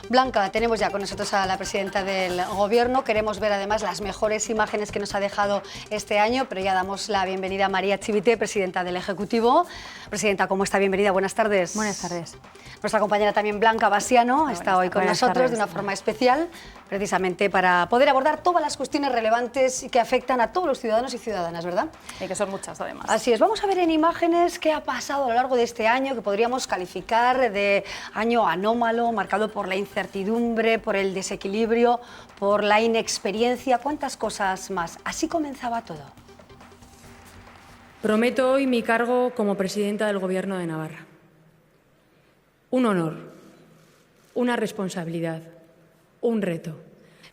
Blanca, tenemos ya con nosotros a la presidenta del Gobierno. Queremos ver además las mejores imágenes que nos ha dejado este año, pero ya damos la bienvenida a María Chivite, presidenta del Ejecutivo. Presidenta, ¿cómo está? Bienvenida, buenas tardes. Buenas tardes. Nuestra compañera también Blanca Basiano está hoy con nosotros de una forma especial, precisamente para poder abordar todas las cuestiones relevantes y que afectan a todos los ciudadanos y ciudadanas, ¿verdad? Y que son muchas, además. Así es. Vamos a ver en imágenes qué ha pasado a lo largo de este año, que podríamos calificar de año anómalo, marcado por la incertidumbre, por el desequilibrio, por la inexperiencia, cuántas cosas más. Así comenzaba todo. Prometo hoy mi cargo como presidenta del Gobierno de Navarra. Un honor, una responsabilidad, un reto.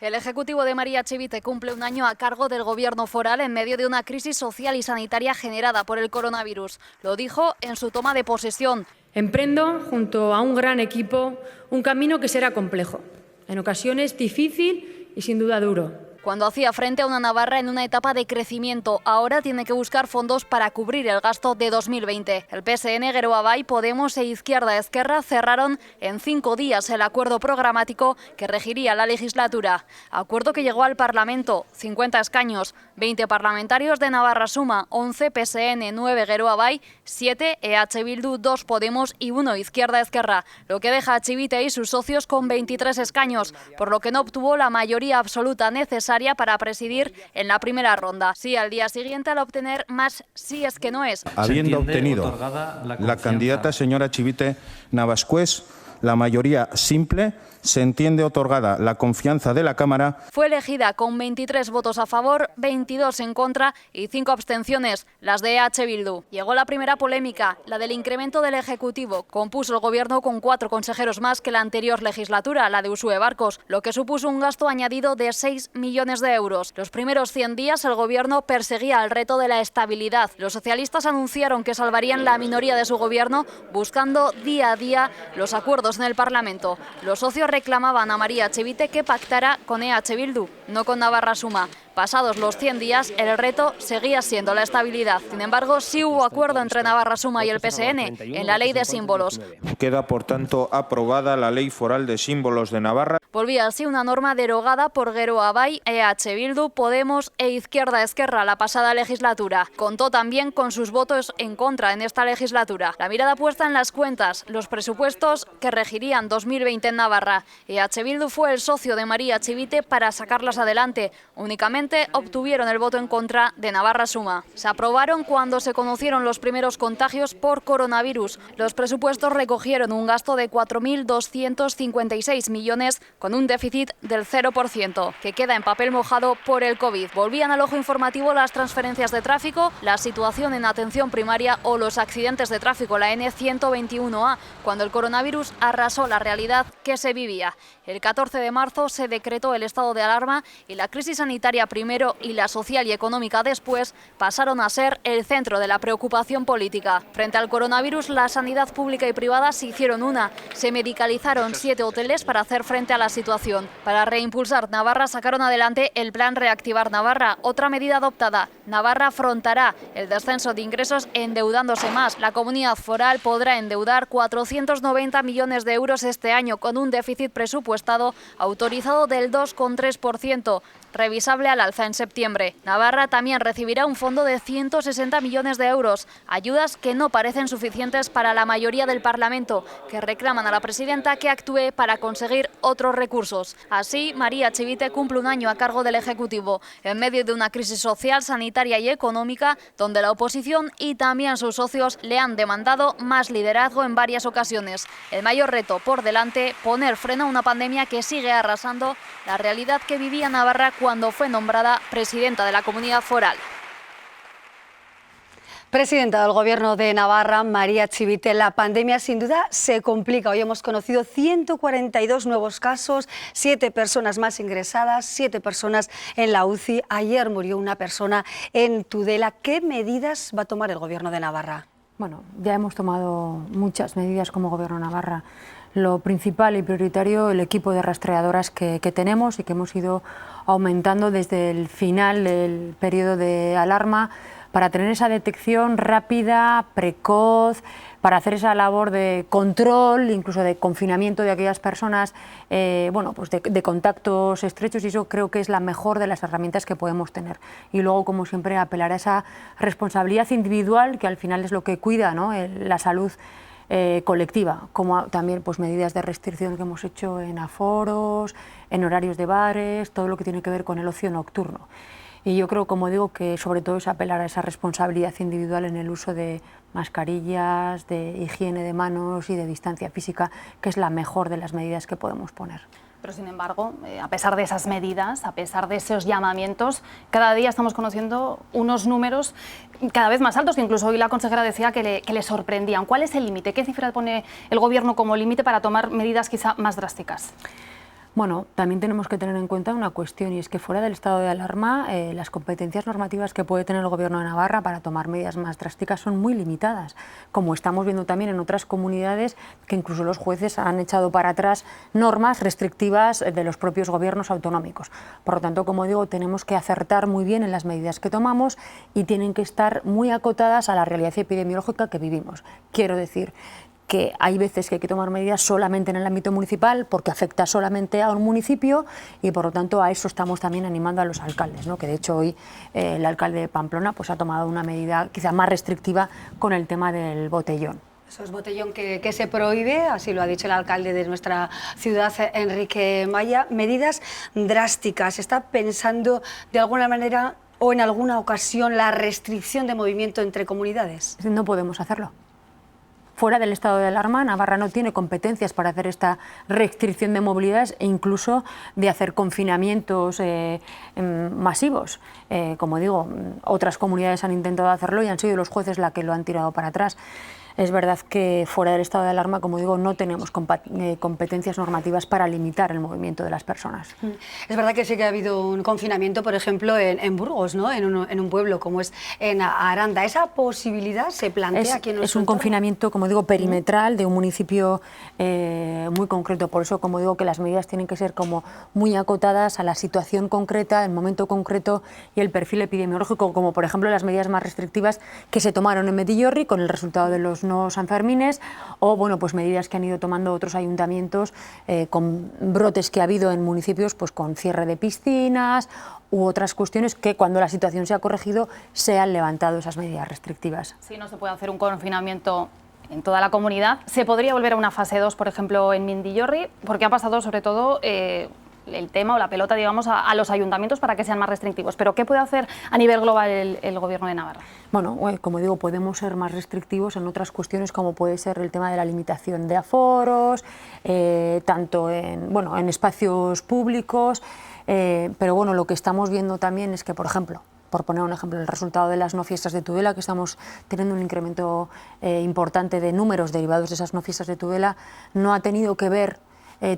El Ejecutivo de María Chivite cumple un año a cargo del Gobierno foral en medio de una crisis social y sanitaria generada por el coronavirus. Lo dijo en su toma de posesión. Emprendo, junto a un gran equipo, un camino que será complejo, en ocasiones difícil y sin duda duro. Cuando hacía frente a una Navarra en una etapa de crecimiento, ahora tiene que buscar fondos para cubrir el gasto de 2020. El PSN, Geroa Bai, Podemos e Izquierda Ezkerra cerraron en 5 días el acuerdo programático que regiría la legislatura. Acuerdo que llegó al Parlamento, 50 escaños, 20 parlamentarios de Navarra Suma, 11 PSN, 9 Geroa Bai, 7 EH Bildu, 2 Podemos y 1 Izquierda Ezkerra, lo que deja a Chivite y sus socios con 23 escaños, por lo que no obtuvo la mayoría absoluta necesaria para presidir en la primera ronda. Sí, al día siguiente al obtener más sí es que no es. Habiendo obtenido la candidata señora Chivite Navascués la mayoría simple, se entiende otorgada la confianza de la Cámara. Fue elegida con 23 votos a favor, 22 en contra y 5 abstenciones, las de EH Bildu. Llegó la primera polémica, la del incremento del Ejecutivo. Compuso el Gobierno con 4 consejeros más que la anterior legislatura, la de Uxue Barkos, lo que supuso un gasto añadido de 6 millones de euros. Los primeros 100 días el Gobierno perseguía el reto de la estabilidad. Los socialistas anunciaron que salvarían la minoría de su Gobierno buscando día a día los acuerdos en el Parlamento. Los socios reclamaban a María Chivite que pactara con EH Bildu, no con Navarra Suma. Pasados los 100 días, el reto seguía siendo la estabilidad. Sin embargo, sí hubo acuerdo entre Navarra Suma y el PSN en la ley de símbolos. Queda, por tanto, aprobada la Ley Foral de Símbolos de Navarra. Volvía así una norma derogada por Geroa Bai, EH Bildu, Podemos e Izquierda Ezkerra la pasada legislatura. Contó también con sus votos en contra en esta legislatura. La mirada puesta en las cuentas, los presupuestos que regirían 2020 en Navarra. EH Bildu fue el socio de María Chivite para sacarlas adelante. Únicamente obtuvieron el voto en contra de Navarra Suma. Se aprobaron cuando se conocieron los primeros contagios por coronavirus. Los presupuestos recogieron un gasto de 4.256 millones con un déficit del 0%, que queda en papel mojado por el COVID. Volvían al ojo informativo las transferencias de tráfico, la situación en atención primaria o los accidentes de tráfico, la N121A, cuando el coronavirus arrasó la realidad que se vivía. El 14 de marzo se decretó el estado de alarma y la crisis sanitaria primero y la social y económica después pasaron a ser el centro de la preocupación política. Frente al coronavirus, la sanidad pública y privada se hicieron una. Se medicalizaron 7 hoteles para hacer frente a la situación. Para reimpulsar Navarra sacaron adelante el plan Reactivar Navarra. Otra medida adoptada, Navarra afrontará el descenso de ingresos endeudándose más. La comunidad foral podrá endeudar 490 millones de euros este año con un déficit presupuestado autorizado del 2,3%. Revisable al alza en septiembre. Navarra también recibirá un fondo de 160 millones de euros, ayudas que no parecen suficientes para la mayoría del Parlamento, que reclaman a la presidenta que actúe para conseguir otros recursos. Así, María Chivite cumple un año a cargo del Ejecutivo, en medio de una crisis social, sanitaria y económica, donde la oposición y también sus socios le han demandado más liderazgo en varias ocasiones. El mayor reto por delante, poner freno a una pandemia que sigue arrasando la realidad que vivía Navarra cuando fue nombrada presidenta de la comunidad foral. Presidenta del Gobierno de Navarra, María Chivite, la pandemia sin duda se complica. Hoy hemos conocido 142 nuevos casos, 7 personas más ingresadas, 7 personas en la UCI. Ayer murió una persona en Tudela. ¿Qué medidas va a tomar el Gobierno de Navarra? Bueno, ya hemos tomado muchas medidas como Gobierno de Navarra. Lo principal y prioritario, el equipo de rastreadoras que tenemos y que hemos ido aumentando desde el final del periodo de alarma para tener esa detección rápida, precoz, para hacer esa labor de control, incluso de confinamiento de aquellas personas, bueno, pues de contactos estrechos, y eso creo que es la mejor de las herramientas que podemos tener. Y luego, como siempre, apelar a esa responsabilidad individual, que al final es lo que cuida, ¿no?, la salud colectiva, como también pues medidas de restricción que hemos hecho en aforos, en horarios de bares, todo lo que tiene que ver con el ocio nocturno. Y yo creo, como digo, que sobre todo es apelar a esa responsabilidad individual en el uso de mascarillas, de higiene de manos y de distancia física, que es la mejor de las medidas que podemos poner. Pero, sin embargo, a pesar de esas medidas, a pesar de esos llamamientos, cada día estamos conociendo unos números cada vez más altos, que incluso hoy la consejera decía que le sorprendían. ¿Cuál es el límite? ¿Qué cifra pone el Gobierno como límite para tomar medidas quizá más drásticas? Bueno, también tenemos que tener en cuenta una cuestión, y es que fuera del estado de alarma las competencias normativas que puede tener el Gobierno de Navarra para tomar medidas más drásticas son muy limitadas, como estamos viendo también en otras comunidades, que incluso los jueces han echado para atrás normas restrictivas de los propios gobiernos autonómicos. Por lo tanto, como digo, tenemos que acertar muy bien en las medidas que tomamos y tienen que estar muy acotadas a la realidad epidemiológica que vivimos. Quiero decir que hay veces que hay que tomar medidas solamente en el ámbito municipal porque afecta solamente a un municipio, y por lo tanto a eso estamos también animando a los alcaldes, ¿no? Que de hecho hoy el alcalde de Pamplona pues ha tomado una medida quizá más restrictiva con el tema del botellón. Eso es botellón que se prohíbe, así lo ha dicho el alcalde de nuestra ciudad, Enrique Maya. Medidas drásticas. ¿Está pensando de alguna manera o en alguna ocasión la restricción de movimiento entre comunidades? No podemos hacerlo. Fuera del estado de alarma, Navarra no tiene competencias para hacer esta restricción de movilidades e incluso de hacer confinamientos masivos. Como digo, otras comunidades han intentado hacerlo y han sido los jueces los que lo han tirado para atrás. Es verdad que fuera del estado de alarma, como digo, no tenemos competencias normativas para limitar el movimiento de las personas. Es verdad que sí que ha habido un confinamiento, por ejemplo, en Burgos, ¿no? en un pueblo como es en Aranda. ¿Esa posibilidad se plantea aquí en nuestro Es un entorno? confinamiento, como digo, perimetral de un municipio muy concreto. Por eso, como digo, que las medidas tienen que ser como muy acotadas a la situación concreta, el momento concreto y el perfil epidemiológico, como por ejemplo las medidas más restrictivas que se tomaron en Medillorri con el resultado de los no sanfermines, o bueno, pues medidas que han ido tomando otros ayuntamientos con brotes que ha habido en municipios, pues con cierre de piscinas u otras cuestiones que, cuando la situación se ha corregido, se han levantado esas medidas restrictivas. Si no se puede hacer un confinamiento en toda la comunidad, ¿se podría volver a una fase 2, por ejemplo, en Mendillorri? Porque ha pasado sobre todo el tema o la pelota, digamos, a los ayuntamientos para que sean más restrictivos. Pero ¿qué puede hacer a nivel global el Gobierno de Navarra? Bueno, como digo, podemos ser más restrictivos en otras cuestiones, como puede ser el tema de la limitación de aforos, tanto en espacios públicos, pero bueno, lo que estamos viendo también es que, por ejemplo, por poner un ejemplo, el resultado de las no fiestas de Tudela, que estamos teniendo un incremento importante de números derivados de esas no fiestas de Tudela, no ha tenido que ver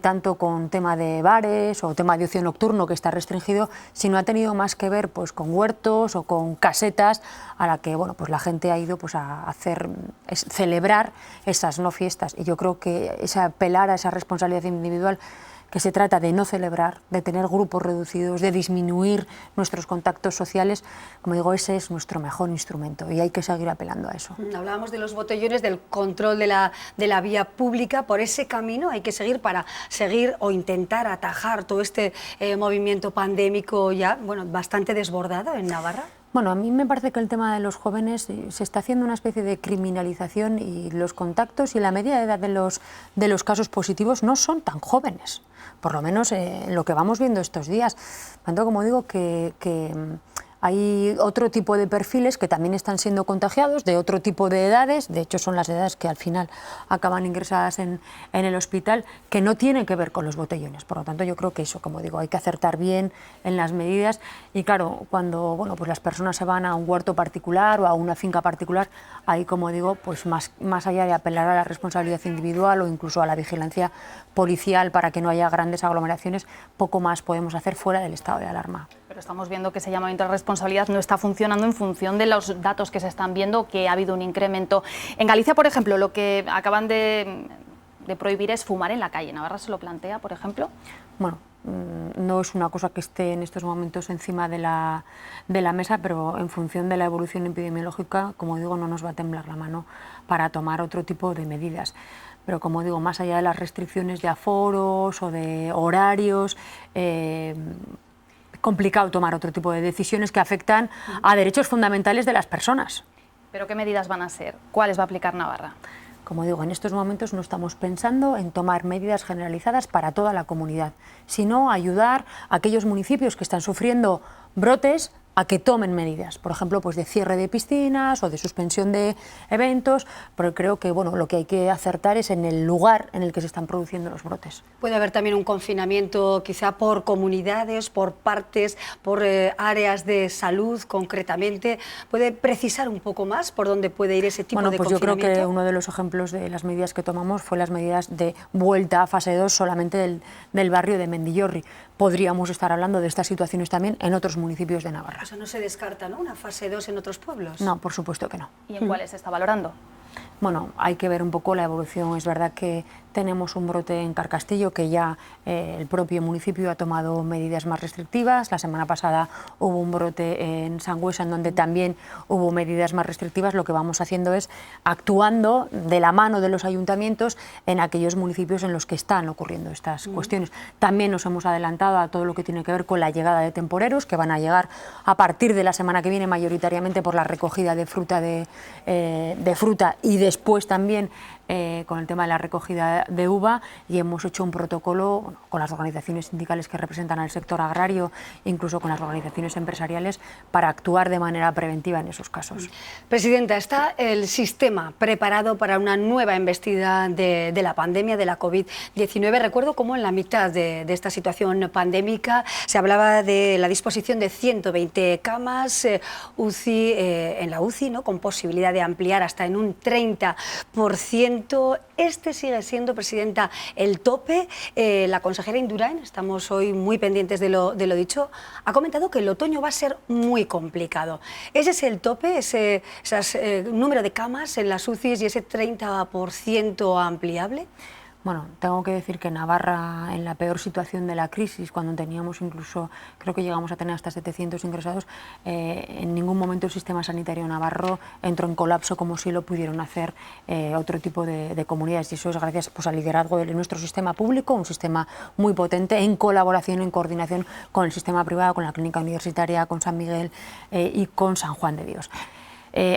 tanto con tema de bares o tema de ocio nocturno, que está restringido, sino ha tenido más que ver pues con huertos o con casetas a la que bueno, pues la gente ha ido pues a celebrar esas no fiestas. Y yo creo que apelar a esa responsabilidad individual, que se trata de no celebrar, de tener grupos reducidos, de disminuir nuestros contactos sociales, como digo, ese es nuestro mejor instrumento y hay que seguir apelando a eso. Hablábamos de los botellones, del control de la vía pública. Por ese camino hay que seguir para seguir o intentar atajar todo este movimiento pandémico ya bastante desbordado en Navarra. Bueno, a mí me parece que el tema de los jóvenes se está haciendo una especie de criminalización, y los contactos y la media de edad de los casos positivos no son tan jóvenes, por lo menos lo que vamos viendo estos días. Tanto, como digo, que hay otro tipo de perfiles que también están siendo contagiados, de otro tipo de edades, de hecho son las edades que al final acaban ingresadas en el hospital, que no tienen que ver con los botellones. Por lo tanto, yo creo que eso, como digo, hay que acertar bien en las medidas. Y claro, cuando pues las personas se van a un huerto particular o a una finca particular, ahí, como digo, pues más allá de apelar a la responsabilidad individual o incluso a la vigilancia policial para que no haya grandes aglomeraciones, poco más podemos hacer fuera del estado de alarma. Pero estamos viendo que ese llamamiento a responsabilidad no está funcionando en función de los datos que se están viendo, que ha habido un incremento. En Galicia, por ejemplo, lo que acaban de de prohibir es fumar en la calle. ¿Navarra se lo plantea, por ejemplo? Bueno, no es una cosa que esté en estos momentos encima de la mesa, pero en función de la evolución epidemiológica, como digo, no nos va a temblar la mano para tomar otro tipo de medidas. Pero como digo, más allá de las restricciones de aforos o de horarios, complicado tomar otro tipo de decisiones que afectan a derechos fundamentales de las personas. ¿Pero qué medidas van a ser? ¿Cuáles va a aplicar Navarra? Como digo, en estos momentos no estamos pensando en tomar medidas generalizadas para toda la comunidad, sino ayudar a aquellos municipios que están sufriendo brotes a que tomen medidas, por ejemplo, pues de cierre de piscinas o de suspensión de eventos, pero creo que bueno, lo que hay que acertar es en el lugar en el que se están produciendo los brotes. Puede haber también un confinamiento quizá por comunidades, por partes, por áreas de salud concretamente. ¿Puede precisar un poco más por dónde puede ir ese tipo de pues confinamiento? Yo creo que uno de los ejemplos de las medidas que tomamos fue las medidas de vuelta a fase 2 solamente del barrio de Mendillorri. Podríamos estar hablando de estas situaciones también en otros municipios de Navarra. O sea, no se descarta, ¿no?, una fase 2 en otros pueblos. No, por supuesto que no. ¿Y en cuáles se está valorando? Bueno, hay que ver un poco la evolución. Es verdad que tenemos un brote en Carcastillo, que ya el propio municipio ha tomado medidas más restrictivas. La semana pasada hubo un brote en Sangüesa, en donde también hubo medidas más restrictivas. Lo que vamos haciendo es actuando de la mano de los ayuntamientos en aquellos municipios en los que están ocurriendo estas cuestiones. También nos hemos adelantado a todo lo que tiene que ver con la llegada de temporeros, que van a llegar a partir de la semana que viene, mayoritariamente por la recogida de fruta, y después también con el tema de la recogida de uva, y hemos hecho un protocolo con las organizaciones sindicales que representan al sector agrario, incluso con las organizaciones empresariales, para actuar de manera preventiva en esos casos. Presidenta, ¿está el sistema preparado para una nueva embestida de la pandemia, de la COVID-19? Recuerdo cómo en la mitad de esta situación pandémica se hablaba de la disposición de 120 camas UCI, en la UCI, ¿no?, con posibilidad de ampliar hasta en un 30%. Este sigue siendo, Presidenta, el tope. La consejera Indurain, estamos hoy muy pendientes de lo dicho, ha comentado que el otoño va a ser muy complicado. ¿Ese es el tope, ese número de camas en las UCIs y ese 30% ampliable? Bueno, tengo que decir que Navarra, en la peor situación de la crisis, cuando teníamos incluso, creo que llegamos a tener hasta 700 ingresados, en ningún momento el sistema sanitario navarro entró en colapso como sí lo pudieron hacer otro tipo de comunidades, y eso es gracias pues al liderazgo de nuestro sistema público, un sistema muy potente en colaboración, en coordinación con el sistema privado, con la clínica universitaria, con San Miguel y con San Juan de Dios.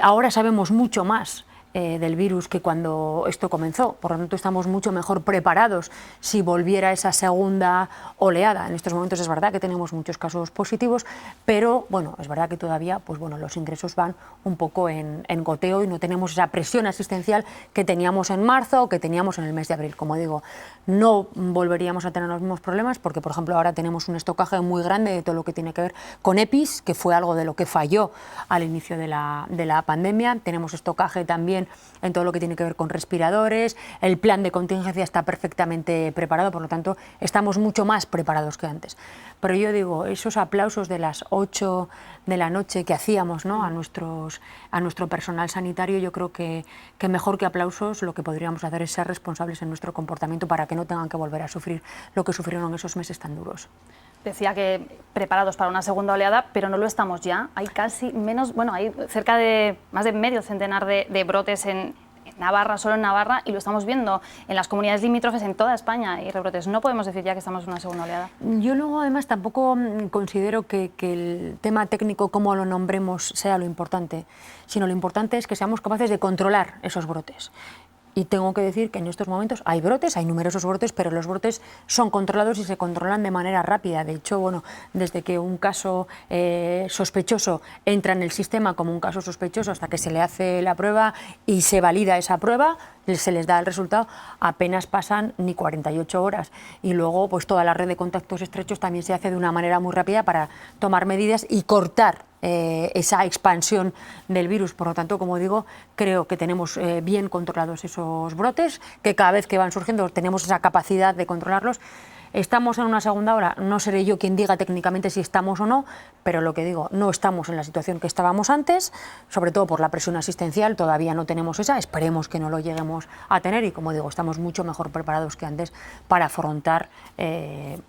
Ahora sabemos mucho más del virus que cuando esto comenzó, por lo tanto estamos mucho mejor preparados si volviera esa segunda oleada. En estos momentos es verdad que tenemos muchos casos positivos, pero bueno, es verdad que todavía pues bueno, los ingresos van un poco en goteo y no tenemos esa presión asistencial que teníamos en marzo o que teníamos en el mes de abril. Como digo, no volveríamos a tener los mismos problemas porque, por ejemplo, ahora tenemos un estocaje muy grande de todo lo que tiene que ver con EPIs, que fue algo de lo que falló al inicio de la pandemia. Tenemos estocaje también en todo lo que tiene que ver con respiradores, el plan de contingencia está perfectamente preparado, por lo tanto estamos mucho más preparados que antes. Pero yo digo, esos aplausos de las 8 de la noche que hacíamos, ¿no?, a nuestro personal sanitario, yo creo que mejor que aplausos lo que podríamos hacer es ser responsables en nuestro comportamiento para que no tengan que volver a sufrir lo que sufrieron en esos meses tan duros. Decía que preparados para una segunda oleada, pero no lo estamos ya. Hay casi menos, bueno, hay cerca de más de medio centenar de brotes en Navarra, solo en Navarra, y lo estamos viendo en las comunidades limítrofes en toda España, y rebrotes. No podemos decir ya que estamos en una segunda oleada. Yo luego además tampoco considero que el tema técnico, cómo lo nombremos, sea lo importante, sino lo importante es que seamos capaces de controlar esos brotes. Y tengo que decir que en estos momentos hay brotes, hay numerosos brotes, pero los brotes son controlados y se controlan de manera rápida. De hecho, bueno, desde que un caso sospechoso entra en el sistema como un caso sospechoso hasta que se le hace la prueba y se valida esa prueba, se les da el resultado, apenas pasan ni 48 horas. Y luego, pues toda la red de contactos estrechos también se hace de una manera muy rápida para tomar medidas y cortar esa expansión del virus. Por lo tanto, como digo, creo que tenemos bien controlados esos brotes, que cada vez que van surgiendo tenemos esa capacidad de controlarlos. ¿Estamos en una segunda ola? No seré yo quien diga técnicamente si estamos o no, pero lo que digo, no estamos en la situación que estábamos antes, sobre todo por la presión asistencial, todavía no tenemos esa, esperemos que no lo lleguemos a tener y, como digo, estamos mucho mejor preparados que antes para afrontar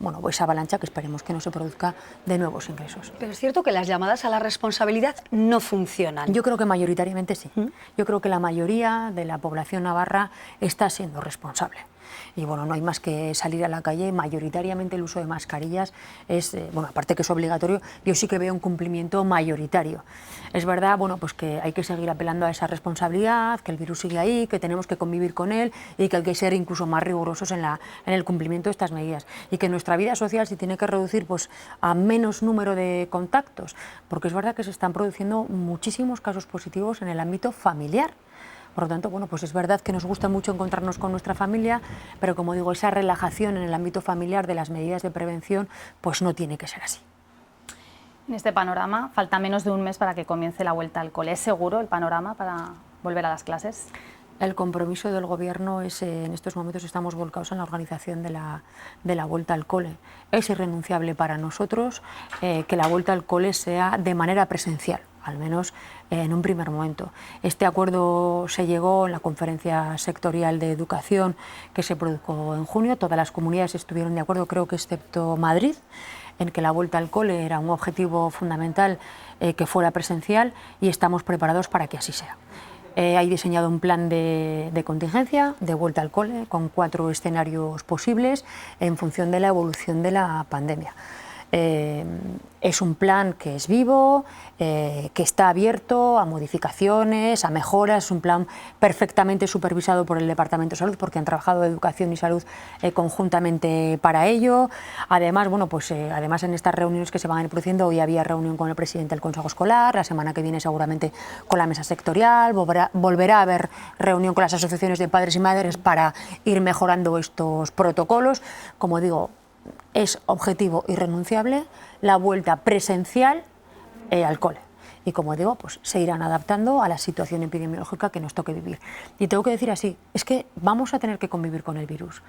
bueno, esa avalancha que esperemos que no se produzca de nuevos ingresos. Pero es cierto que las llamadas a la responsabilidad no funcionan. Yo creo que mayoritariamente sí. Yo creo que la mayoría de la población navarra está siendo responsable. Y bueno, no hay más que salir a la calle, mayoritariamente el uso de mascarillas es, bueno, aparte que es obligatorio, yo sí que veo un cumplimiento mayoritario. Es verdad, bueno, pues que hay que seguir apelando a esa responsabilidad, que el virus sigue ahí, que tenemos que convivir con él y que hay que ser incluso más rigurosos en el cumplimiento de estas medidas. Y que nuestra vida social se tiene que reducir pues a menos número de contactos, porque es verdad que se están produciendo muchísimos casos positivos en el ámbito familiar. Por lo tanto, bueno, pues es verdad que nos gusta mucho encontrarnos con nuestra familia, pero como digo, esa relajación en el ámbito familiar de las medidas de prevención, pues no tiene que ser así. En este panorama, falta menos de un mes para que comience la vuelta al cole. ¿Es seguro el panorama para volver a las clases? El compromiso del Gobierno es, en estos momentos estamos volcados en la organización de la vuelta al cole. Es irrenunciable para nosotros que la vuelta al cole sea de manera presencial, al menos en un primer momento. Este acuerdo se llegó en la conferencia sectorial de educación que se produjo en junio. Todas las comunidades estuvieron de acuerdo, creo que excepto Madrid, en que la vuelta al cole era un objetivo fundamental que fuera presencial y estamos preparados para que así sea. Hay diseñado un plan de contingencia, de vuelta al cole, con 4 escenarios posibles en función de la evolución de la pandemia. Es un plan que es vivo, que está abierto a modificaciones, a mejoras, es un plan perfectamente supervisado por el Departamento de Salud porque han trabajado Educación y Salud conjuntamente para ello. Además, bueno, pues, además en estas reuniones que se van a ir produciendo, hoy había reunión con el presidente del Consejo Escolar, la semana que viene seguramente con la mesa sectorial, volverá a haber reunión con las asociaciones de padres y madres para ir mejorando estos protocolos. Como digo, es objetivo irrenunciable la vuelta presencial al cole. Y como digo, pues se irán adaptando a la situación epidemiológica que nos toque vivir. Y tengo que decir así, es que vamos a tener que convivir con el virus.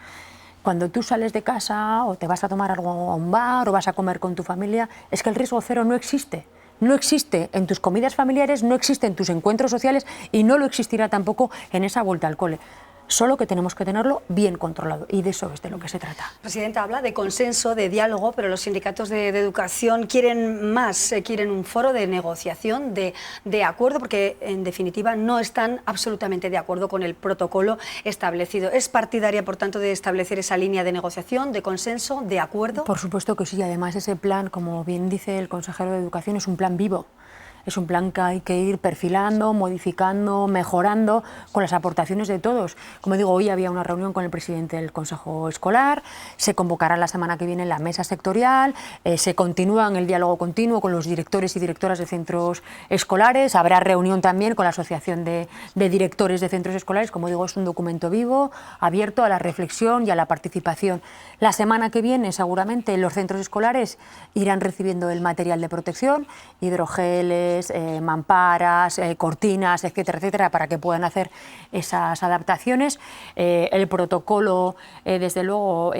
Cuando tú sales de casa o te vas a tomar algo a un bar o vas a comer con tu familia, es que el riesgo cero no existe. No existe en tus comidas familiares, no existe en tus encuentros sociales y no lo existirá tampoco en esa vuelta al cole. Solo que tenemos que tenerlo bien controlado y de eso es de lo que se trata. Presidenta, habla de consenso, de diálogo, pero los sindicatos de educación quieren más, quieren un foro de negociación, de acuerdo, porque en definitiva no están absolutamente de acuerdo con el protocolo establecido. ¿Es partidaria, por tanto, de establecer esa línea de negociación, de consenso, de acuerdo? Por supuesto que sí, además ese plan, como bien dice el consejero de Educación, es un plan vivo. Es un plan que hay que ir perfilando, modificando, mejorando con las aportaciones de todos. Como digo, hoy había una reunión con el presidente del Consejo Escolar, se convocará la semana que viene la mesa sectorial, se continúa en el diálogo continuo con los directores y directoras de centros escolares, habrá reunión también con la Asociación de Directores de Centros Escolares. Como digo, es un documento vivo, abierto a la reflexión y a la participación. La semana que viene seguramente los centros escolares irán recibiendo el material de protección, hidrogeles, mamparas, cortinas, etcétera, etcétera, para que puedan hacer esas adaptaciones. El protocolo, desde luego,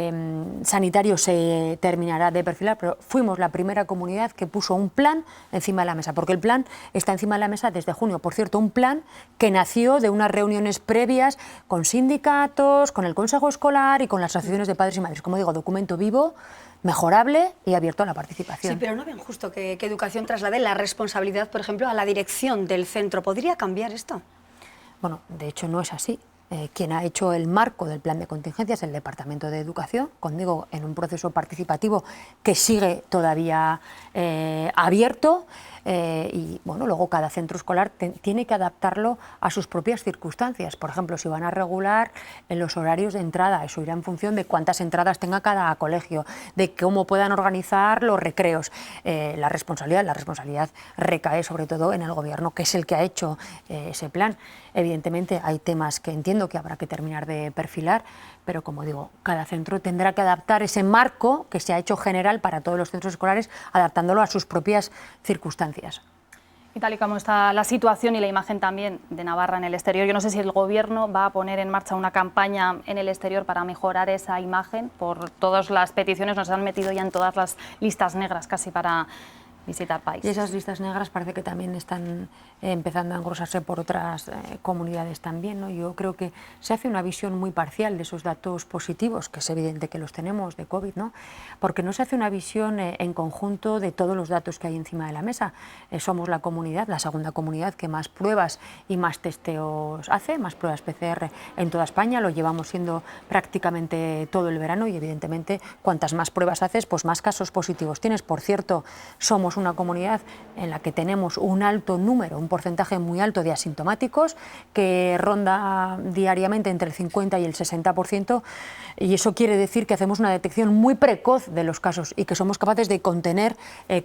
sanitario se terminará de perfilar, pero fuimos la primera comunidad que puso un plan encima de la mesa, porque el plan está encima de la mesa desde junio. Por cierto, un plan que nació de unas reuniones previas con sindicatos, con el Consejo Escolar y con las asociaciones de padres y madres. Como digo, documento vivo, mejorable y abierto a la participación. Sí, pero no ven justo que Educación traslade la responsabilidad, por ejemplo, a la dirección del centro. ¿Podría cambiar esto? Bueno, de hecho no es así. Quien ha hecho el marco del plan de contingencia es el Departamento de Educación, digo, en un proceso participativo que sigue todavía abierto. Y bueno, luego cada centro escolar tiene que adaptarlo a sus propias circunstancias. Por ejemplo, si van a regular en los horarios de entrada, eso irá en función de cuántas entradas tenga cada colegio, de cómo puedan organizar los recreos. La responsabilidad recae sobre todo en el Gobierno, que es el que ha hecho ese plan. Evidentemente hay temas que entiendo que habrá que terminar de perfilar, pero como digo, cada centro tendrá que adaptar ese marco que se ha hecho general para todos los centros escolares, adaptándolo a sus propias circunstancias. Y tal y como está la situación y la imagen también de Navarra en el exterior, yo no sé si el Gobierno va a poner en marcha una campaña en el exterior para mejorar esa imagen. Por todas las peticiones nos han metido ya en todas las listas negras casi para visitar países. Y esas listas negras parece que también están empezando a engrosarse por otras comunidades también, ¿no? Yo creo que se hace una visión muy parcial de esos datos positivos, que es evidente que los tenemos de COVID, ¿no? Porque no se hace una visión en conjunto de todos los datos que hay encima de la mesa. Somos la comunidad, la segunda comunidad que más pruebas y más testeos hace, más pruebas PCR en toda España, lo llevamos siendo prácticamente todo el verano y evidentemente cuantas más pruebas haces, pues más casos positivos tienes. Por cierto, somos una comunidad en la que tenemos un alto número, un porcentaje muy alto de asintomáticos que ronda diariamente entre el 50 y el 60%, y eso quiere decir que hacemos una detección muy precoz de los casos y que somos capaces de contener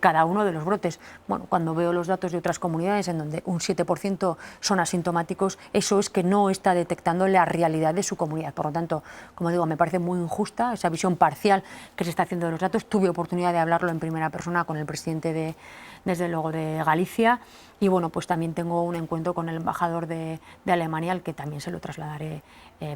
cada uno de los brotes. Bueno, cuando veo los datos de otras comunidades en donde un 7% son asintomáticos, eso es que no está detectando la realidad de su comunidad. Por lo tanto, como digo, me parece muy injusta esa visión parcial que se está haciendo de los datos. Tuve oportunidad de hablarlo en primera persona con el presidente desde luego de Galicia, y bueno, pues también tengo un encuentro con el embajador de Alemania, al que también se lo trasladaré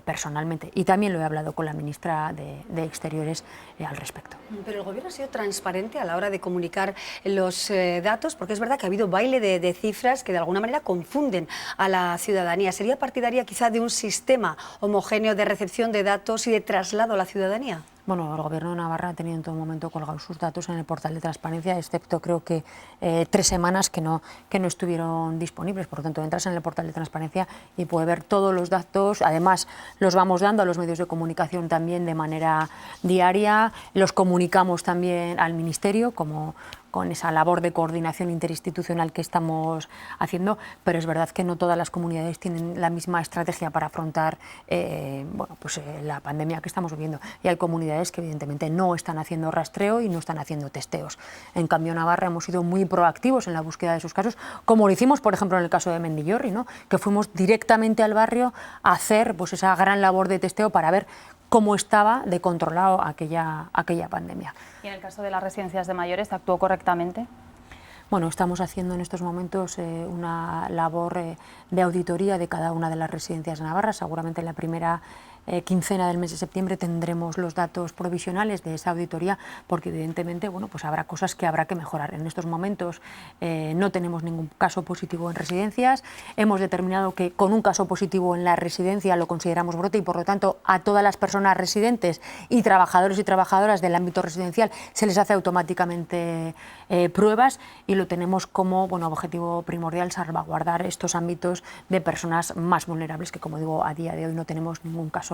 personalmente, y también lo he hablado con la ministra de Exteriores al respecto. Pero el Gobierno ha sido transparente a la hora de comunicar los datos, porque es verdad que ha habido baile de cifras que de alguna manera confunden a la ciudadanía. ¿Sería partidaria quizá de un sistema homogéneo de recepción de datos y de traslado a la ciudadanía? Bueno, el Gobierno de Navarra ha tenido en todo momento colgados sus datos en el portal de transparencia, excepto creo que 3 semanas que no estuvieron disponibles. Por lo tanto, entras en el portal de transparencia y puedes ver todos los datos. Además, los vamos dando a los medios de comunicación también de manera diaria. Los comunicamos también al Ministerio con esa labor de coordinación interinstitucional que estamos haciendo, pero es verdad que no todas las comunidades tienen la misma estrategia para afrontar la pandemia que estamos viviendo, y hay comunidades que evidentemente no están haciendo rastreo y no están haciendo testeos. En cambio, Navarra hemos sido muy proactivos en la búsqueda de esos casos, como lo hicimos, por ejemplo, en el caso de Mendillorri, ¿no? Que fuimos directamente al barrio a hacer pues esa gran labor de testeo para ver cómo estaba de controlado aquella pandemia. ¿Y en el caso de las residencias de mayores, se actuó correctamente? Bueno, estamos haciendo en estos momentos una labor de auditoría de cada una de las residencias de Navarra. Seguramente en la primera quincena del mes de septiembre tendremos los datos provisionales de esa auditoría, porque evidentemente pues habrá cosas que habrá que mejorar. En estos momentos no tenemos ningún caso positivo en residencias. Hemos determinado que con un caso positivo en la residencia lo consideramos brote, y por lo tanto a todas las personas residentes y trabajadores y trabajadoras del ámbito residencial se les hace automáticamente pruebas, y lo tenemos como objetivo primordial salvaguardar estos ámbitos de personas más vulnerables, que, como digo, a día de hoy no tenemos ningún caso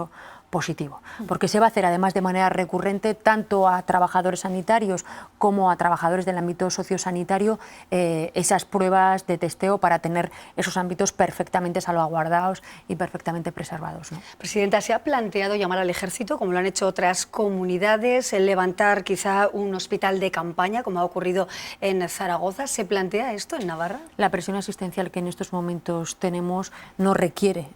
positivo, porque se va a hacer además de manera recurrente tanto a trabajadores sanitarios como a trabajadores del ámbito sociosanitario esas pruebas de testeo para tener esos ámbitos perfectamente salvaguardados y perfectamente preservados, ¿no? Presidenta, ¿se ha planteado llamar al Ejército, como lo han hecho otras comunidades, levantar quizá un hospital de campaña, como ha ocurrido en Zaragoza? ¿Se plantea esto en Navarra? La presión asistencial que en estos momentos tenemos no requiere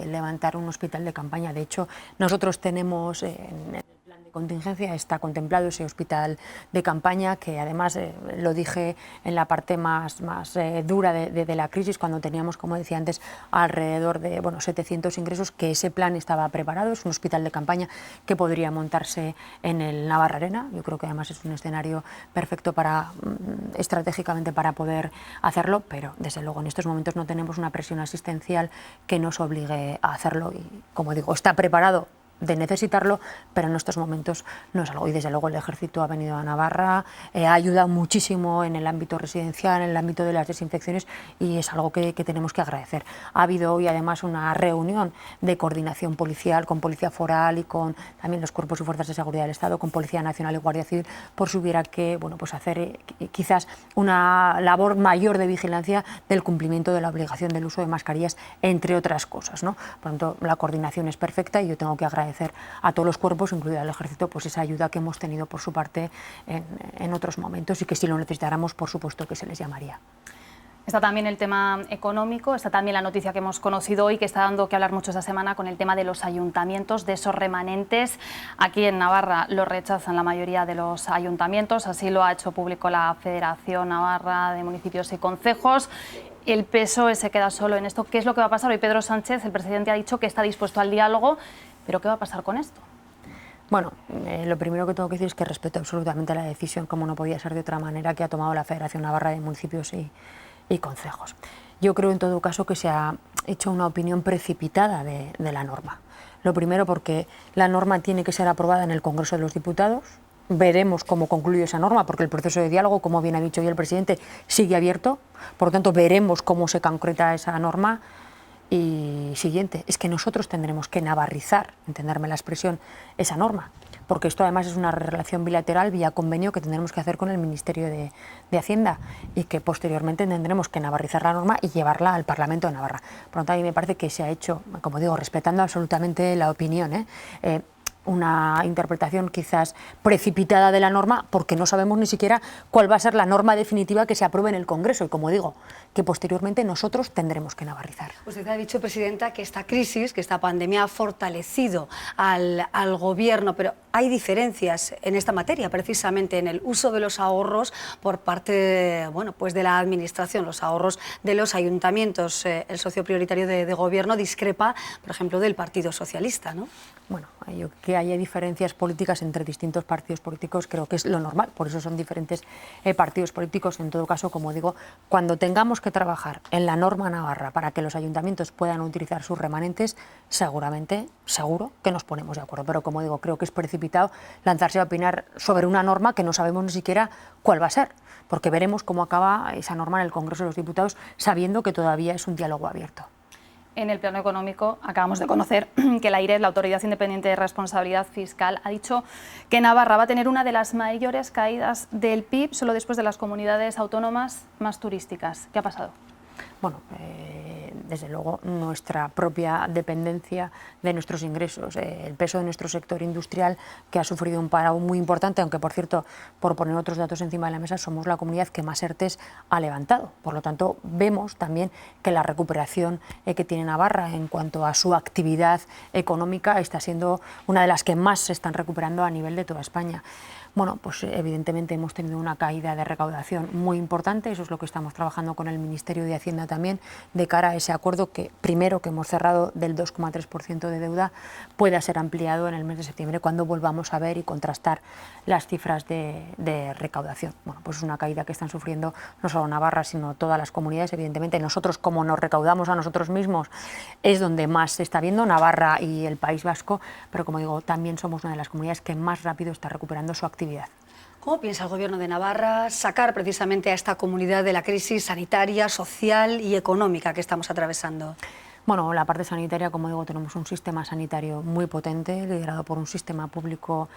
levantar un hospital de campaña. De hecho, nosotros tenemos en el plan de contingencia está contemplado ese hospital de campaña, que además lo dije en la parte más dura de la crisis, cuando teníamos, como decía antes, alrededor de 700 ingresos, que ese plan estaba preparado. Es un hospital de campaña que podría montarse en el Navarra Arena. Yo creo que además es un escenario perfecto estratégicamente para poder hacerlo, pero desde luego en estos momentos no tenemos una presión asistencial que nos obligue a hacerlo, y como digo, está preparado de necesitarlo, pero en estos momentos no es algo. Y desde luego el Ejército ha venido a Navarra, ha ayudado muchísimo en el ámbito residencial, en el ámbito de las desinfecciones, y es algo que tenemos que agradecer. Ha habido hoy además una reunión de coordinación policial con Policía Foral y con también los cuerpos y fuerzas de seguridad del Estado, con Policía Nacional y Guardia Civil, por si hubiera que hacer quizás una labor mayor de vigilancia del cumplimiento de la obligación del uso de mascarillas, entre otras cosas, ¿no? Por lo tanto, la coordinación es perfecta, y yo tengo que agradecer a todos los cuerpos, incluido al Ejército, pues esa ayuda que hemos tenido por su parte en otros momentos, y que si lo necesitáramos, por supuesto que se les llamaría. Está también el tema económico, está también la noticia que hemos conocido hoy, que está dando que hablar mucho esta semana con el tema de los ayuntamientos, de esos remanentes. Aquí en Navarra lo rechazan la mayoría de los ayuntamientos, así lo ha hecho público la Federación Navarra de Municipios y Concejos. El PSOE se queda solo en esto. ¿Qué es lo que va a pasar? Hoy Pedro Sánchez, el presidente, ha dicho que está dispuesto al diálogo, pero ¿qué va a pasar con esto? Bueno, lo primero que tengo que decir es que respeto absolutamente la decisión, como no podía ser de otra manera, que ha tomado la Federación Navarra de Municipios y Concejos. Yo creo en todo caso que se ha hecho una opinión precipitada de la norma. Lo primero porque la norma tiene que ser aprobada en el Congreso de los Diputados. Veremos cómo concluye esa norma, porque el proceso de diálogo, como bien ha dicho hoy el presidente, sigue abierto. Por lo tanto, veremos cómo se concreta esa norma. Y siguiente, es que nosotros tendremos que navarrizar, entenderme la expresión, esa norma, porque esto además es una relación bilateral vía convenio que tendremos que hacer con el Ministerio de Hacienda y que posteriormente tendremos que navarrizar la norma y llevarla al Parlamento de Navarra. Por lo tanto, a mí me parece que se ha hecho, como digo, respetando absolutamente la opinión, una interpretación quizás precipitada de la norma, porque no sabemos ni siquiera cuál va a ser la norma definitiva que se apruebe en el Congreso, y como digo, que posteriormente nosotros tendremos que navarrizar. Usted ha dicho, Presidenta, que esta crisis, que esta pandemia ha fortalecido al Gobierno, pero hay diferencias en esta materia, precisamente en el uso de los ahorros por parte pues de la Administración, los ahorros de los ayuntamientos. El socio prioritario de Gobierno discrepa, por ejemplo, del Partido Socialista, ¿no? Bueno, que haya diferencias políticas entre distintos partidos políticos creo que es lo normal, por eso son diferentes partidos políticos. En todo caso, como digo, cuando tengamos que trabajar en la norma navarra para que los ayuntamientos puedan utilizar sus remanentes, seguro que nos ponemos de acuerdo. Pero como digo, creo que es precipitado lanzarse a opinar sobre una norma que no sabemos ni siquiera cuál va a ser, porque veremos cómo acaba esa norma en el Congreso de los Diputados, sabiendo que todavía es un diálogo abierto. En el plano económico, acabamos de conocer que la AIREF, la Autoridad Independiente de Responsabilidad Fiscal, ha dicho que Navarra va a tener una de las mayores caídas del PIB, solo después de las comunidades autónomas más turísticas. ¿Qué ha pasado? Bueno, desde luego nuestra propia dependencia de nuestros ingresos, el peso de nuestro sector industrial, que ha sufrido un paro muy importante, aunque por cierto, por poner otros datos encima de la mesa, somos la comunidad que más ERTEs ha levantado. Por lo tanto, vemos también que la recuperación que tiene Navarra en cuanto a su actividad económica está siendo una de las que más se están recuperando a nivel de toda España. Bueno, pues evidentemente hemos tenido una caída de recaudación muy importante, eso es lo que estamos trabajando con el Ministerio de Hacienda también, de cara a ese acuerdo que primero que hemos cerrado del 2,3% de deuda pueda ser ampliado en el mes de septiembre, cuando volvamos a ver y contrastar las cifras de recaudación. Bueno, pues es una caída que están sufriendo no solo Navarra, sino todas las comunidades. Evidentemente nosotros, como nos recaudamos a nosotros mismos, es donde más se está viendo, Navarra y el País Vasco, pero como digo, también somos una de las comunidades que más rápido está recuperando su actividad. ¿Cómo piensa el Gobierno de Navarra sacar precisamente a esta comunidad de la crisis sanitaria, social y económica que estamos atravesando? Bueno, la parte sanitaria, como digo, tenemos un sistema sanitario muy potente, liderado por un sistema público,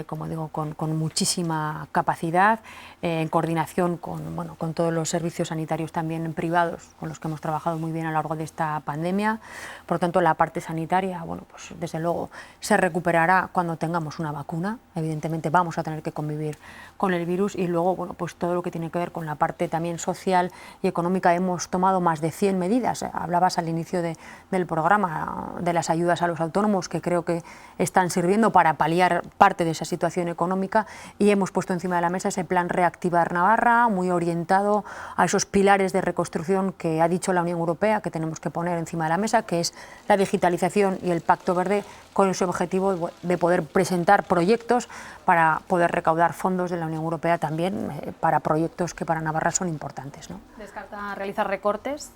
como digo, con muchísima capacidad, en coordinación con todos los servicios sanitarios también privados, con los que hemos trabajado muy bien a lo largo de esta pandemia. Por lo tanto, la parte sanitaria, bueno, pues desde luego se recuperará cuando tengamos una vacuna. Evidentemente vamos a tener que convivir con el virus, y luego, bueno, pues todo lo que tiene que ver con la parte también social y económica. Hemos tomado más de 100 medidas. Hablabas al inicio del programa de las ayudas a los autónomos, que creo que están sirviendo para paliar parte de esa situación económica, y hemos puesto encima de la mesa ese plan Reactivar Navarra, muy orientado a esos pilares de reconstrucción que ha dicho la Unión Europea que tenemos que poner encima de la mesa, que es la digitalización y el Pacto Verde, con ese objetivo de poder presentar proyectos para poder recaudar fondos de la Unión Europea también para proyectos que para Navarra son importantes, ¿no? ¿Descarta realizar recortes?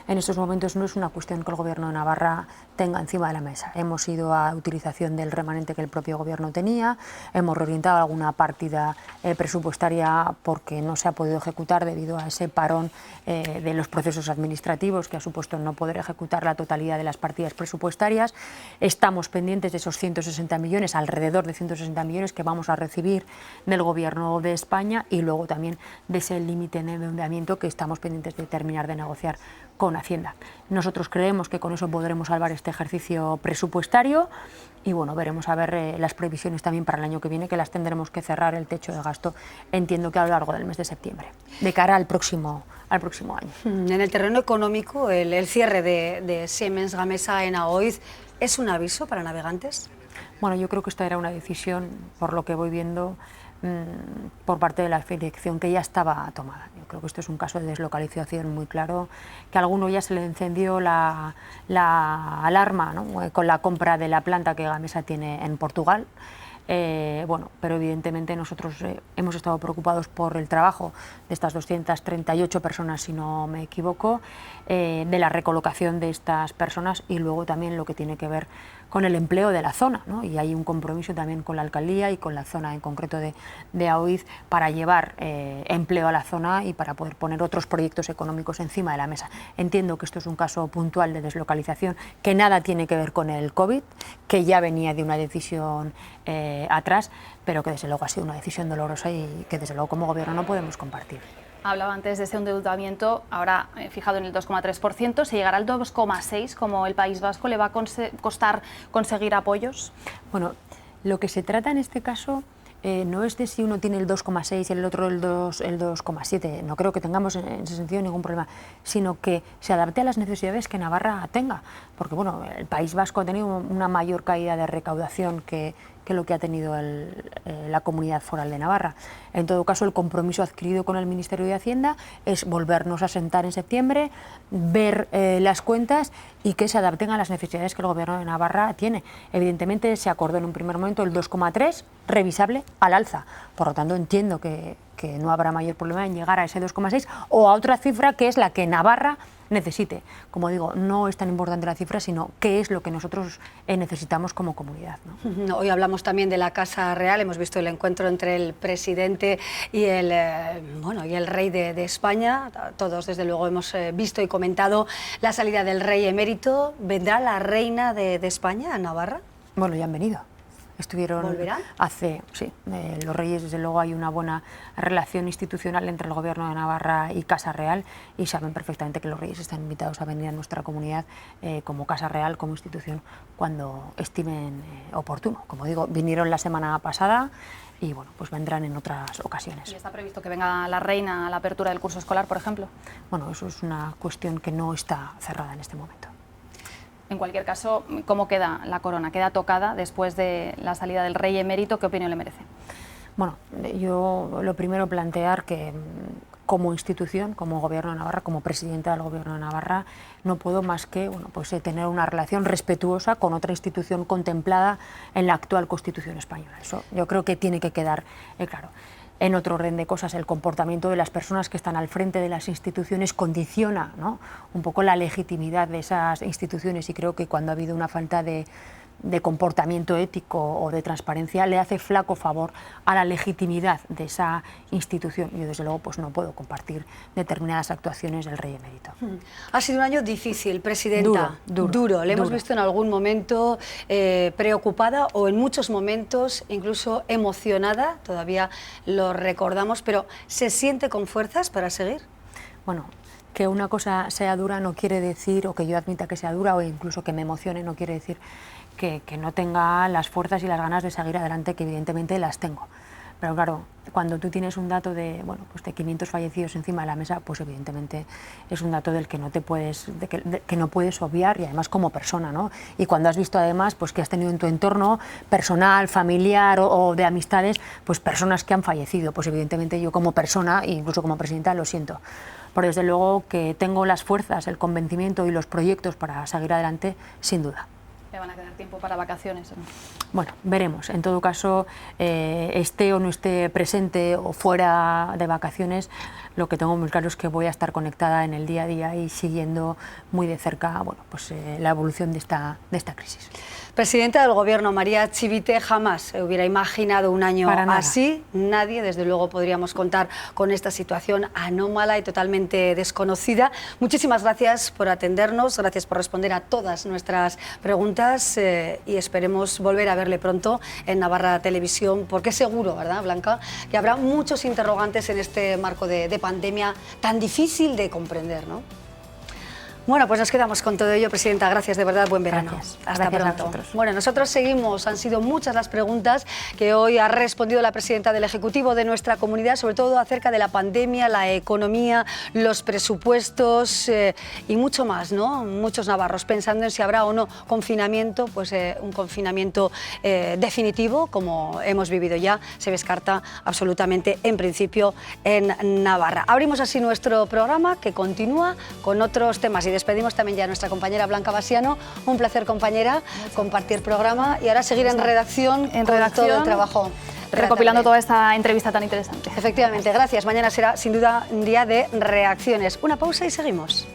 En estos momentos no es una cuestión que el Gobierno de Navarra tenga encima de la mesa. Hemos ido a utilización del remanente que el propio Gobierno tenía, hemos reorientado alguna partida presupuestaria porque no se ha podido ejecutar debido a ese parón de los procesos administrativos que ha supuesto no poder ejecutar la totalidad de las partidas presupuestarias. Estamos pendientes de esos 160 millones, alrededor de 160 millones que vamos a recibir del Gobierno de España, y luego también de ese límite de endeudamiento que estamos pendientes de terminar de negociar con Hacienda. Nosotros creemos que con eso podremos salvar este ejercicio presupuestario y bueno, veremos a ver las previsiones también para el año que viene, que las tendremos que cerrar el techo de gasto, entiendo que a lo largo del mes de septiembre, de cara al próximo año. En el terreno económico, el cierre de Siemens Gamesa en AOIZ es un aviso para navegantes. Bueno, yo creo que esta era una decisión, por lo que voy viendo, por parte de la dirección que ya estaba tomada. Yo creo que esto es un caso de deslocalización muy claro, que a alguno ya se le encendió la alarma, ¿no?, con la compra de la planta que Gamesa tiene en Portugal. Bueno, pero evidentemente nosotros hemos estado preocupados por el trabajo de estas 238 personas, si no me equivoco, de la recolocación de estas personas y luego también lo que tiene que ver con el empleo de la zona, ¿no? Y hay un compromiso también con la alcaldía y con la zona en concreto de AOIZ para llevar empleo a la zona y para poder poner otros proyectos económicos encima de la mesa. Entiendo que esto es un caso puntual de deslocalización que nada tiene que ver con el COVID, que ya venía de una decisión atrás, pero que desde luego ha sido una decisión dolorosa y que desde luego como gobierno no podemos compartir. Hablaba antes de ese endeudamiento, ahora fijado en el 2,3%, ¿se llegará al 2,6% como el País Vasco? ¿Le va a costar conseguir apoyos? Bueno, lo que se trata en este caso no es de si uno tiene el 2,6 y el otro el 2,7, no creo que tengamos en ese sentido ningún problema, sino que se adapte a las necesidades que Navarra tenga, porque bueno, el País Vasco ha tenido una mayor caída de recaudación que lo que ha tenido la Comunidad Foral de Navarra. En todo caso, el compromiso adquirido con el Ministerio de Hacienda es volvernos a sentar en septiembre, ver las cuentas y que se adapten a las necesidades que el Gobierno de Navarra tiene. Evidentemente se acordó en un primer momento el 2,3, revisable al alza. Por lo tanto, entiendo que no habrá mayor problema en llegar a ese 2,6 o a otra cifra que es la que Navarra necesite. Como digo, no es tan importante la cifra, sino qué es lo que nosotros necesitamos como comunidad, ¿no? Hoy hablamos también de la Casa Real, hemos visto el encuentro entre el presidente y el rey de España. Todos, desde luego, hemos visto y comentado la salida del rey emérito. ¿Vendrá la reina de España a Navarra? Bueno, ya han venido. Estuvieron ¿Volverán? Los Reyes, desde luego hay una buena relación institucional entre el Gobierno de Navarra y Casa Real y saben perfectamente que los Reyes están invitados a venir a nuestra comunidad como Casa Real, como institución, cuando estimen oportuno. Como digo, vinieron la semana pasada y bueno, pues vendrán en otras ocasiones. ¿Y está previsto que venga la reina a la apertura del curso escolar, por ejemplo? Bueno, eso es una cuestión que no está cerrada en este momento. En cualquier caso, ¿cómo queda la corona? ¿Queda tocada después de la salida del rey emérito? ¿Qué opinión le merece? Bueno, yo lo primero plantear que como institución, como Gobierno de Navarra, como presidenta del Gobierno de Navarra, no puedo más que tener una relación respetuosa con otra institución contemplada en la actual Constitución española. Eso yo creo que tiene que quedar claro. En otro orden de cosas, el comportamiento de las personas que están al frente de las instituciones condiciona, ¿no?, un poco la legitimidad de esas instituciones y creo que cuando ha habido una falta de comportamiento ético o de transparencia le hace flaco favor a la legitimidad de esa institución. Yo desde luego pues no puedo compartir determinadas actuaciones del rey emérito. Ha sido un año difícil, presidenta. Duro. Le hemos visto en algún momento preocupada o en muchos momentos incluso emocionada, todavía lo recordamos, pero ¿se siente con fuerzas para seguir? Bueno, que una cosa sea dura no quiere decir, o que yo admita que sea dura o incluso que me emocione, no quiere decir que no tenga las fuerzas y las ganas de seguir adelante, que evidentemente las tengo. Pero claro, cuando tú tienes un dato de 500 fallecidos encima de la mesa, pues evidentemente es un dato del que no te puedes, que no puedes obviar, y además como persona, ¿no? Y cuando has visto además pues que has tenido en tu entorno personal, familiar o de amistades, pues personas que han fallecido, pues evidentemente yo como persona e incluso como presidenta lo siento. Pero desde luego que tengo las fuerzas, el convencimiento y los proyectos para seguir adelante, sin duda. ¿Le van a quedar tiempo para vacaciones? Bueno, veremos. En todo caso, esté o no esté presente o fuera de vacaciones, lo que tengo muy claro es que voy a estar conectada en el día a día y siguiendo muy de cerca la evolución de esta crisis. Presidenta del Gobierno, María Chivite, jamás hubiera imaginado un año así. Nadie, desde luego, podríamos contar con esta situación anómala y totalmente desconocida. Muchísimas gracias por atendernos, gracias por responder a todas nuestras preguntas y esperemos volver a verle pronto en Navarra Televisión, porque seguro, ¿verdad, Blanca?, que habrá muchos interrogantes en este marco de pandemia tan difícil de comprender, ¿no? Bueno, pues nos quedamos con todo ello, Presidenta. Gracias, de verdad, buen verano. Gracias. Hasta Gracias a pronto. vosotros. Bueno, nosotros seguimos. Han sido muchas las preguntas que hoy ha respondido la Presidenta del Ejecutivo de nuestra comunidad, sobre todo acerca de la pandemia, la economía, los presupuestos y mucho más, ¿no? Muchos navarros pensando en si habrá o no confinamiento, pues un confinamiento definitivo, como hemos vivido ya, se descarta absolutamente en principio en Navarra. Abrimos así nuestro programa, que continúa con otros temas, y despedimos también ya a nuestra compañera Blanca Basiano. Un placer, compañera, compartir programa y ahora seguir en redacción con todo el trabajo. Recopilando toda esta entrevista tan interesante. Efectivamente, gracias. Mañana será sin duda un día de reacciones. Una pausa y seguimos.